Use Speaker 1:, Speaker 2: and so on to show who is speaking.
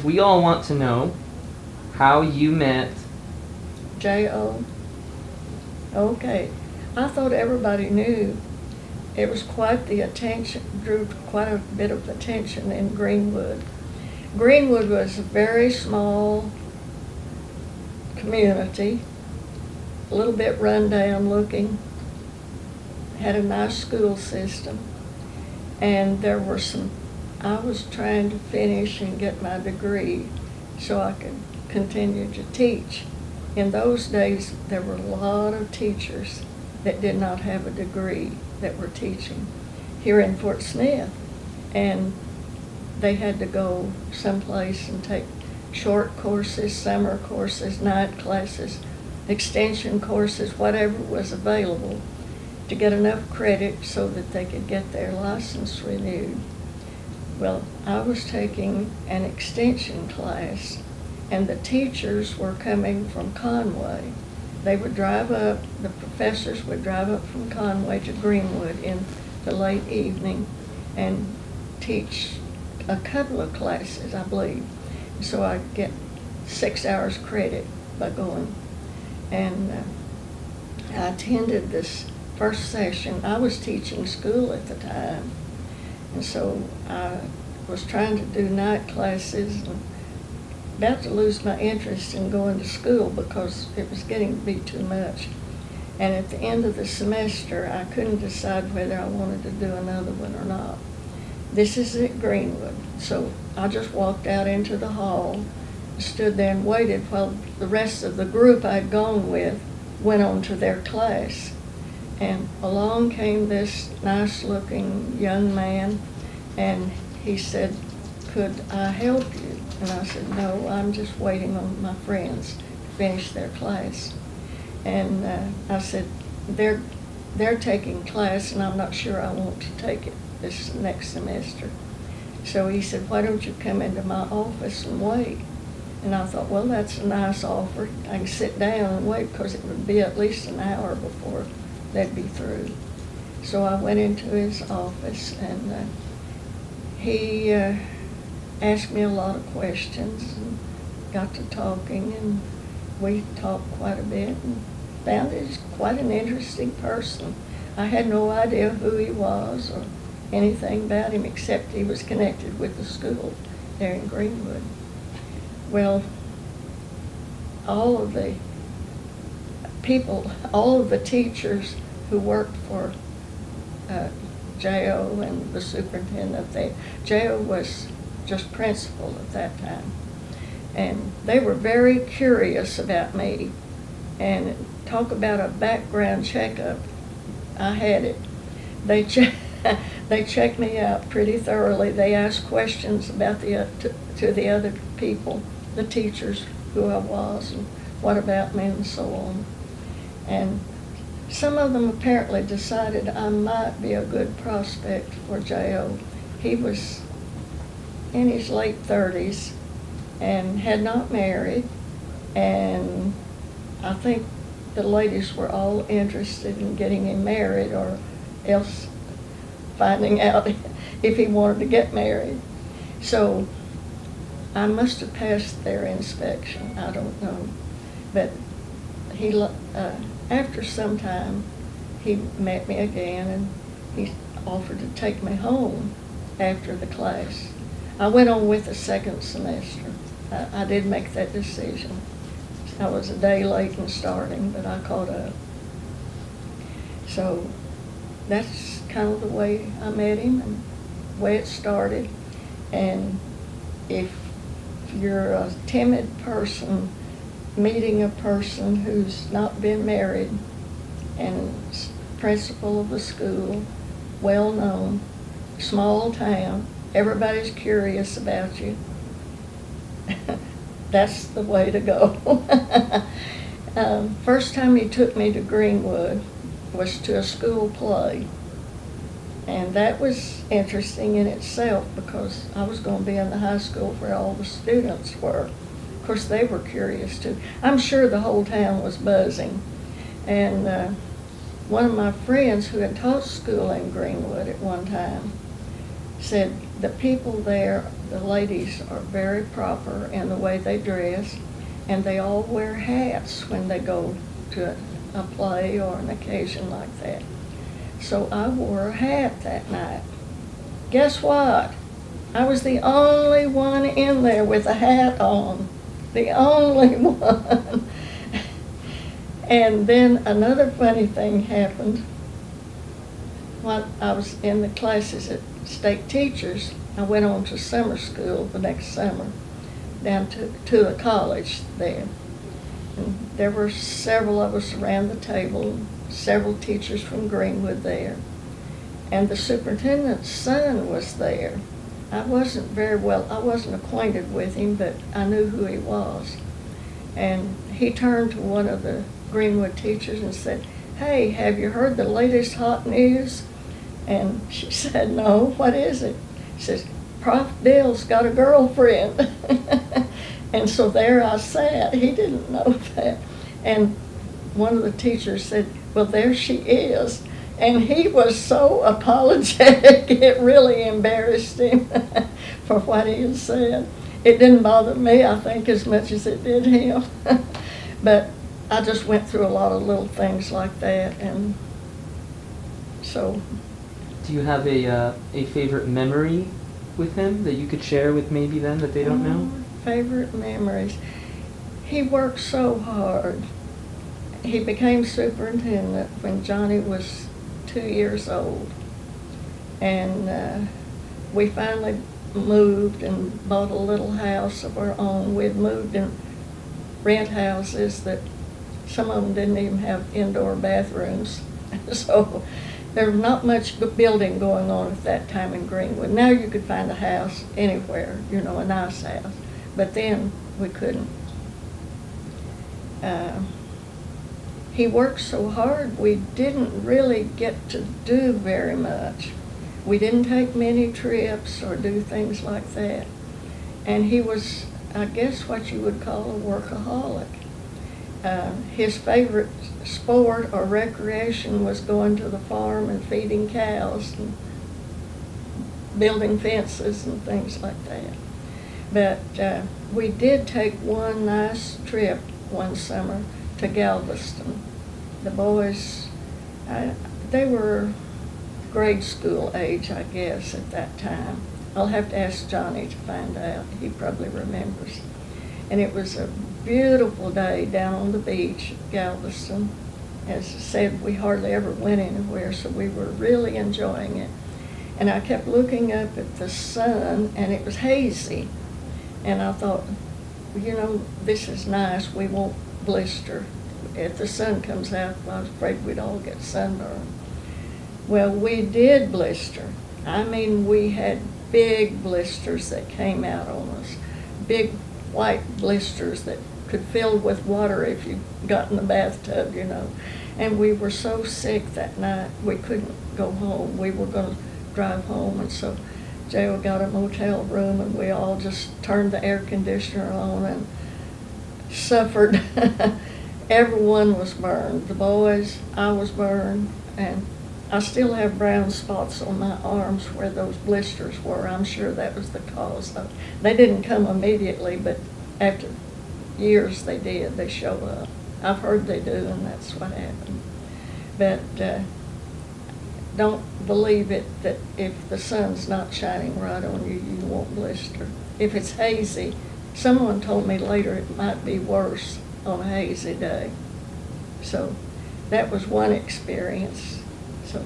Speaker 1: We all want to know how you met.
Speaker 2: J.O. Okay. I thought everybody knew. It was quite the attention, drew quite a bit of attention in Greenwood. Greenwood was a very small community, a little bit run down looking, had a nice school system, and there were I was trying to finish and get my degree so I could continue to teach. In those days, there were a lot of teachers that did not have a degree that were teaching here in Fort Smith, and they had to go someplace and take short courses, summer courses, night classes, extension courses, whatever was available to get enough credit so that they could get their license renewed. Well, I was taking an extension class, and the teachers were coming from Conway. They would drive up, the professors would drive up from Conway to Greenwood in the late evening and teach a couple of classes, I believe. So I'd get 6 hours credit by going. And I attended this first session. I was teaching school at the time, and so I was trying to do night classes and about to lose my interest in going to school because it was getting to be too much. And at the end of the semester, I couldn't decide whether I wanted to do another one or not. This is at Greenwood. So I just walked out into the hall, stood there and waited while the rest of the group I'd gone with went on to their class. And along came this nice-looking young man, and he said, "Could I help you?" And I said, "No, I'm just waiting on my friends to finish their class." And I said, they're taking class, and I'm not sure I want to take it this next semester. So he said, "Why don't you come into my office and wait?" And I thought, well, that's a nice offer. I can sit down and wait because it would be at least an hour before they'd be through. So I went into his office, and he asked me a lot of questions and got to talking, and we talked quite a bit and found he's quite an interesting person. I had no idea who he was or anything about him except he was connected with the school there in Greenwood. Well, all of the teachers who worked for J.O. and the superintendent there, J.O. was just principal at that time, and they were very curious about me. And talk about a background checkup, I had it. They checked me out pretty thoroughly. They asked questions about to the other people, the teachers, who I was and what about me and so on. And some of them apparently decided I might be a good prospect for J.O. He was in his late 30s and had not married, and I think the ladies were all interested in getting him married or else finding out if he wanted to get married. So I must have passed their inspection, I don't know. But he, after some time, he met me again, and he offered to take me home after the class. I went on with the second semester. I did make that decision. I was a day late in starting, but I caught up. So that's kind of the way I met him and the way it started. And if you're a timid person meeting a person who's not been married and principal of a school, well known, small town, everybody's curious about you, that's the way to go. First time he took me to Greenwood was to a school play. And that was interesting in itself because I was going to be in the high school where all the students were. Of course, they were curious too. I'm sure the whole town was buzzing. And one of my friends who had taught school in Greenwood at one time said the people there the ladies are very proper in the way they dress, and they all wear hats when they go to a play or an occasion like that. So I wore a hat that night. Guess what? I was the only one in there with a hat on. The only one. And then another funny thing happened. When I was in the classes at State Teachers, I went on to summer school the next summer, down to a college there. And there were several of us around the table, several teachers from Greenwood there. And the superintendent's son was there. I wasn't acquainted with him, but I knew who he was. And he turned to one of the Greenwood teachers and said, "Hey, have you heard the latest hot news?" And she said, "No, what is it?" She says, "Prof Dill's got a girlfriend." And so there I sat. He didn't know that. And one of the teachers said, "Well, there she is." And he was so apologetic, it really embarrassed him for what he had said. It didn't bother me, I think, as much as it did him. But I just went through a lot of little things like that, and so.
Speaker 1: Do you have a favorite memory with him that you could share with maybe them that they don't know?
Speaker 2: Favorite memories. He worked so hard. He became superintendent when Johnny was 2 years old. And we finally moved and bought a little house of our own. We'd moved in rent houses that some of them didn't even have indoor bathrooms. So there was not much building going on at that time in Greenwood. Now you could find a house anywhere, you know, a nice house. But then we couldn't. He worked so hard, we didn't really get to do very much. We didn't take many trips or do things like that. And he was, I guess, what you would call a workaholic. His favorite sport or recreation was going to the farm and feeding cows and building fences and things like that. But we did take one nice trip one summer to Galveston. The boys, they were grade school age, I guess, at that time. I'll have to ask Johnny to find out. He probably remembers. And it was a beautiful day down on the beach at Galveston. As I said, we hardly ever went anywhere, so we were really enjoying it. And I kept looking up at the sun, and it was hazy. And I thought, you know, this is nice. We won't blister. If the sun comes out, I was afraid we'd all get sunburned. Well, we did blister. I mean, we had big blisters that came out on us. Big white blisters that could fill with water if you got in the bathtub, you know. And we were so sick that night, we couldn't go home. We were going to drive home, and so Joe got a motel room, and we all just turned the air conditioner on and suffered. Everyone was burned. The boys, I was burned, and I still have brown spots on my arms where those blisters were. I'm sure that was the cause of it. They didn't come immediately, but after years they did. They show up. I've heard they do, and that's what happened. But don't believe it that if the sun's not shining right on you, you won't blister. If it's hazy, someone told me later it might be worse on a hazy day. So that was one experience. So